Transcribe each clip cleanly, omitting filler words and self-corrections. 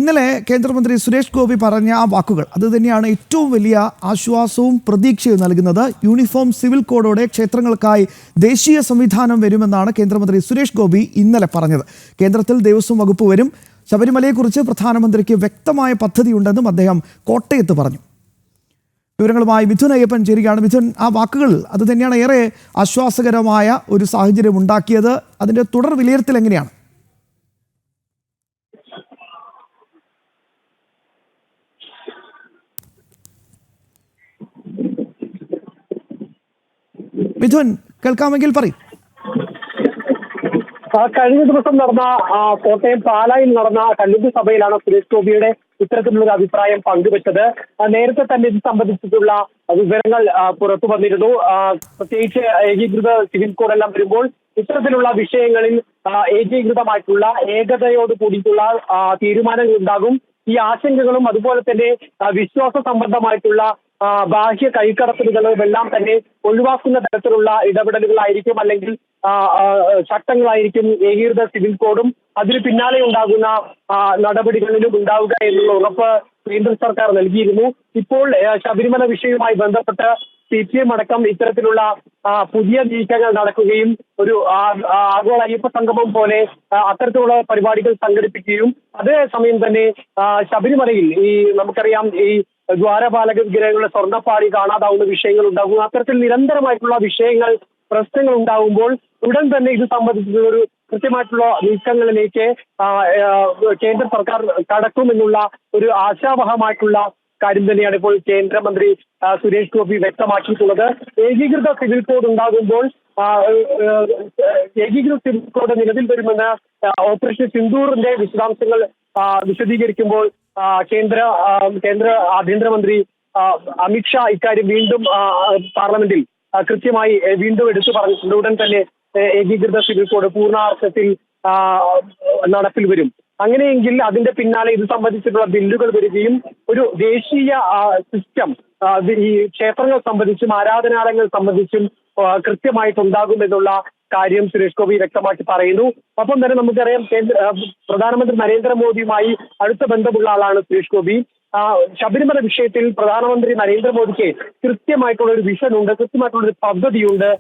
ഇന്നലെ കേന്ദ്രമന്ത്രി സുരേഷ് ഗോപി പറഞ്ഞ ആ വാക്കുകൾ അത് തന്നെയാണ് ഏറ്റവും വലിയ ആശ്വാസവും പ്രതീക്ഷയും നൽകുന്നത്. യൂണിഫോം സിവിൽ കോഡോടെ ക്ഷേത്രങ്ങൾക്കായി ദേശീയ സംവിധാനം വരുമെന്നാണ് കേന്ദ്രമന്ത്രി സുരേഷ് ഗോപി ഇന്നലെ പറഞ്ഞത്. കേന്ദ്രത്തിൽ ദേവസ്വം വകുപ്പ് വരും. ശബരിമലയെക്കുറിച്ച് പ്രധാനമന്ത്രിക്ക് വ്യക്തമായ പദ്ധതിയുണ്ടെന്നും അദ്ദേഹം കോട്ടയത്ത് പറഞ്ഞു. വിവരങ്ങളുമായി മിഥുൻ അയ്യപ്പൻ ചേരുകയാണ്. മിഥുൻ, ആ വാക്കുകൾ അത് തന്നെയാണ് ഏറെ ആശ്വാസകരമായ ഒരു സാഹചര്യം ഉണ്ടാക്കിയത്. അതിന്റെ തുടർ വിലയിരുത്തൽ എങ്ങനെയാണ്? മിഥുൻ, കേൾക്കാമെങ്കിൽ പറയും. കഴിഞ്ഞ ദിവസം നടന്ന കോട്ടയം പാലായിൽ നടന്ന കല്ലുമ്പ് സഭയിലാണ് സുരേഷ് ഗോപിയുടെ ഇത്തരത്തിലുള്ള അഭിപ്രായം പങ്കുവച്ചത്. നേരത്തെ തന്നെ ഇത് സംബന്ധിച്ചിട്ടുള്ള വിവരങ്ങൾ പുറത്തു വന്നിരുന്നു. പ്രത്യേകിച്ച് ഏകീകൃത സിവിൽ കോഡെല്ലാം വരുമ്പോൾ ഇത്തരത്തിലുള്ള വിഷയങ്ങളിൽ ഏകീകൃതമായിട്ടുള്ള ഏകതയോട് കൂടിയിട്ടുള്ള തീരുമാനങ്ങൾ ഉണ്ടാകും. ഈ ആശങ്കകളും അതുപോലെ തന്നെ വിശ്വാസ സംബന്ധമായിട്ടുള്ള ബാഹ്യ കൈക്കടത്തലുകളും എല്ലാം തന്നെ ഒഴിവാക്കുന്ന തരത്തിലുള്ള ഇടപെടലുകളായിരിക്കും, അല്ലെങ്കിൽ ചട്ടങ്ങളായിരിക്കും ഏകീകൃത സിവിൽ കോഡും അതിന് പിന്നാലെ ഉണ്ടാകുന്ന നടപടികളിലും ഉണ്ടാവുക എന്നുള്ള ഉറപ്പ് കേന്ദ്ര സർക്കാർ നൽകിയിരുന്നു. ഇപ്പോൾ ശബരിമല വിഷയവുമായി ബന്ധപ്പെട്ട് CPM അടക്കം ഇത്തരത്തിലുള്ള പുതിയ നീക്കങ്ങൾ നടക്കുകയും ഒരു ആഗോള അയ്യപ്പ സംഗമം പോലെ അത്തരത്തിലുള്ള പരിപാടികൾ സംഘടിപ്പിക്കുകയും അതേസമയം തന്നെ ശബരിമലയിൽ നമുക്കറിയാം ഈ ദ്വാരപാലക വിഗ്രഹങ്ങളുടെ സ്വർണ്ണപ്പാടി കാണാതാവുന്ന വിഷയങ്ങൾ ഉണ്ടാകും. അത്തരത്തിൽ നിരന്തരമായിട്ടുള്ള പ്രശ്നങ്ങൾ ഉണ്ടാകുമ്പോൾ ഉടൻ തന്നെ ഇത് സംബന്ധിച്ചുള്ള ഒരു കൃത്യമായിട്ടുള്ള നീക്കങ്ങളിലേക്ക് കേന്ദ്ര സർക്കാർ കടക്കുമെന്നുള്ള ഒരു ആശാവഹമായിട്ടുള്ള കാര്യം തന്നെയാണ് ഇപ്പോൾ കേന്ദ്രമന്ത്രി സുരേഷ് ഗോപി വ്യക്തമാക്കിയിട്ടുള്ളത്. ഏകീകൃത സിവിൽ കോഡ് ഉണ്ടാകുമ്പോൾ ഏകീകൃത സിവിൽ കോഡ് നിലവിൽ വരുമെന്ന് ഓപ്പറേഷൻ സിന്ദൂറിന്റെ വിശദാംശങ്ങൾ വിശദീകരിക്കുമ്പോൾ കേന്ദ്ര ആഭ്യന്തരമന്ത്രി അമിത്ഷാ ഇക്കാര്യം വീണ്ടും പാർലമെന്റിൽ കൃത്യമായി വീണ്ടും എടുത്തു പറഞ്ഞിട്ടുണ്ട്. ഉടൻ തന്നെ ഏകീകൃത സിവിൽ കോഡ് പൂർണ്ണാർത്ഥത്തിൽ നടപ്പിൽ വരും. അങ്ങനെയെങ്കിൽ അതിന്റെ പിന്നാലെ ഇത് സംബന്ധിച്ചിട്ടുള്ള ബില്ലുകൾ വരികയും ഒരു ദേശീയ സിസ്റ്റം ഈ ക്ഷേത്രങ്ങൾ സംബന്ധിച്ചും ആരാധനാലയങ്ങൾ സംബന്ധിച്ചും കൃത്യമായിട്ടുണ്ടാകുമെന്നുള്ള കാര്യം സുരേഷ് ഗോപി വ്യക്തമാക്കി പറയുന്നു. ഒപ്പം തന്നെ നമുക്കറിയാം പ്രധാനമന്ത്രി നരേന്ദ്രമോദിയുമായി അടുത്ത ബന്ധമുള്ള ആളാണ് സുരേഷ് ഗോപി. ശബരിമല വിഷയത്തിൽ പ്രധാനമന്ത്രി നരേന്ദ്രമോദിക്ക് കൃത്യമായിട്ടുള്ള ഒരു വിഷൻ ഉണ്ട്, കൃത്യമായിട്ടുള്ള ഒരു പദ്ധതിയുണ്ട്.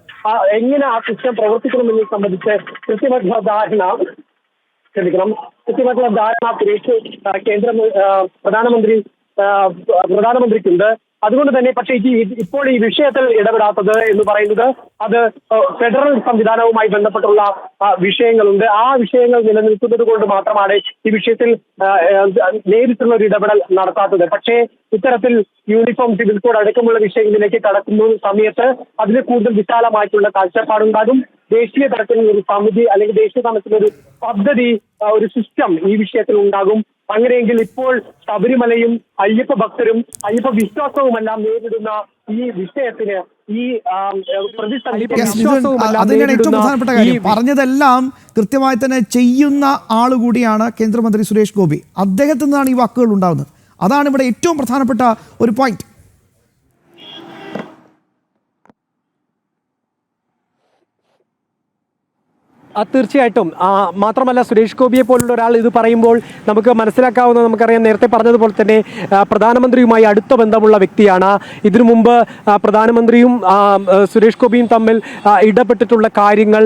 എങ്ങനെ ആ സിസ്റ്റം പ്രവർത്തിക്കണമെന്ന് സംബന്ധിച്ച് കൃത്യമായിട്ടുള്ള ധാരണ സുരേഷ് പ്രധാനമന്ത്രിക്കുണ്ട്. അതുകൊണ്ട് തന്നെ പക്ഷേ ഇപ്പോൾ ഈ വിഷയത്തിൽ ഇടപെടാത്തത് എന്ന് പറയുന്നത് അത് ഫെഡറൽ സംവിധാനവുമായി ബന്ധപ്പെട്ടുള്ള വിഷയങ്ങളുണ്ട്. ആ വിഷയങ്ങൾ നിലനിൽക്കുന്നത് കൊണ്ട് മാത്രമാണ് ഈ വിഷയത്തിൽ നേരിട്ടുള്ള ഒരു ഇടപെടൽ നടത്താത്തത്. പക്ഷേ ഇത്തരത്തിൽ യൂണിഫോം സിവിൽ കോഡ് അടക്കമുള്ള വിഷയങ്ങളിലേക്ക് കടക്കുന്ന സമയത്ത് അതിന് കൂടുതൽ വിശാലമായിട്ടുള്ള കാഴ്ചപ്പാടുണ്ടാകും. ദേശീയ തലത്തിൽ ഒരു സമിതി അല്ലെങ്കിൽ ദേശീയ തലത്തിൽ ഒരു പദ്ധതി, ഒരു സിസ്റ്റം ഈ വിഷയത്തിൽ ഉണ്ടാകും. അങ്ങനെയെങ്കിൽ ഇപ്പോൾ ശബരിമലയും അയ്യപ്പ ഭക്തരും അയ്യപ്പ വിശ്വാസവുമെല്ലാം നേരിടുന്ന ഈ വിഷയത്തിന് അതിനാണ് ഏറ്റവും പ്രധാനപ്പെട്ട കാര്യം. പറഞ്ഞതെല്ലാം കൃത്യമായി തന്നെ ചെയ്യുന്ന ആളുകൂടിയാണ് കേന്ദ്രമന്ത്രി സുരേഷ് ഗോപി. അദ്ദേഹത്തിൽ നിന്നാണ് ഈ വാക്കുകൾ ഉണ്ടാകുന്നത്. അതാണ് ഇവിടെ ഏറ്റവും പ്രധാനപ്പെട്ട ഒരു പോയിന്റ്. തീർച്ചയായിട്ടും. മാത്രമല്ല സുരേഷ് ഗോപിയെ പോലുള്ള ഒരാൾ ഇത് പറയുമ്പോൾ നമുക്ക് മനസ്സിലാക്കാവുന്നത്, നമുക്കറിയാം നേരത്തെ പറഞ്ഞതുപോലെ തന്നെ പ്രധാനമന്ത്രിയുമായി അടുത്ത ബന്ധമുള്ള വ്യക്തിയാണ്. ഇതിനു മുമ്പ് പ്രധാനമന്ത്രിയും സുരേഷ് ഗോപിയും തമ്മിൽ ഇടപെട്ടിട്ടുള്ള കാര്യങ്ങൾ,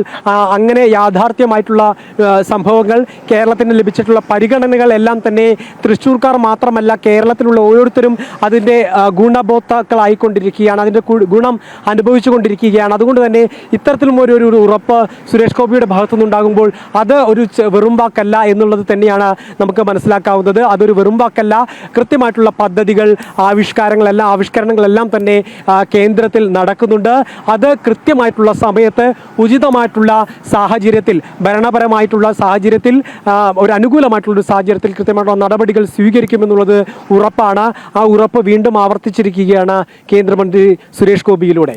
അങ്ങനെ യാഥാർത്ഥ്യമായിട്ടുള്ള സംഭവങ്ങൾ, കേരളത്തിന് ലഭിച്ചിട്ടുള്ള പരിഗണനകൾ എല്ലാം തന്നെ തൃശ്ശൂർക്കാർ മാത്രമല്ല കേരളത്തിലുള്ള ഓരോരുത്തരും അതിൻ്റെ ഗുണഭോക്താക്കളായിക്കൊണ്ടിരിക്കുകയാണ്, അതിൻ്റെ ഗുണം അനുഭവിച്ചു കൊണ്ടിരിക്കുകയാണ്. അതുകൊണ്ട് തന്നെ ഇത്തരത്തിലും ഒരു ഉറപ്പ് സുരേഷ് ഗോപിയുടെ ഭാഗത്തുനിന്നുണ്ടാകുമ്പോൾ അത് ഒരു വെറുമ്പാക്കല്ല എന്നുള്ളത് തന്നെയാണ് നമുക്ക് മനസ്സിലാക്കാവുന്നത്. അതൊരു വെറുമ്പാക്കല്ല. കൃത്യമായിട്ടുള്ള പദ്ധതികൾ, ആവിഷ്കരണങ്ങളെല്ലാം തന്നെ കേന്ദ്രത്തിൽ നടക്കുന്നുണ്ട്. അത് കൃത്യമായിട്ടുള്ള സമയത്ത് ഉചിതമായിട്ടുള്ള സാഹചര്യത്തിൽ, ഭരണപരമായിട്ടുള്ള സാഹചര്യത്തിൽ, ഒരു അനുകൂലമായിട്ടുള്ള സാഹചര്യത്തിൽ കൃത്യമായിട്ടുള്ള നടപടികൾ സ്വീകരിക്കുമെന്നുള്ളത് ഉറപ്പാണ്. ആ ഉറപ്പ് വീണ്ടും ആവർത്തിച്ചിരിക്കുകയാണ് കേന്ദ്രമന്ത്രി സുരേഷ് ഗോപിയിലൂടെ.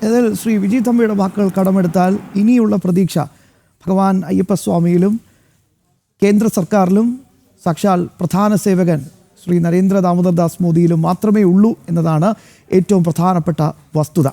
ഇതിൽ ശ്രീ വിജയ് തമ്പിയുടെ വാക്കുകൾ കടമെടുത്താൽ ഇനിയുള്ള പ്രതീക്ഷ ഭഗവാൻ അയ്യപ്പസ്വാമിയിലും കേന്ദ്ര സർക്കാരിലും സാക്ഷാൽ പ്രധാന സേവകൻ ശ്രീ നരേന്ദ്ര ദാമോദർ ദാസ് മോദിയിലും മാത്രമേ ഉള്ളൂ എന്നതാണ് ഏറ്റവും പ്രധാനപ്പെട്ട വസ്തുത.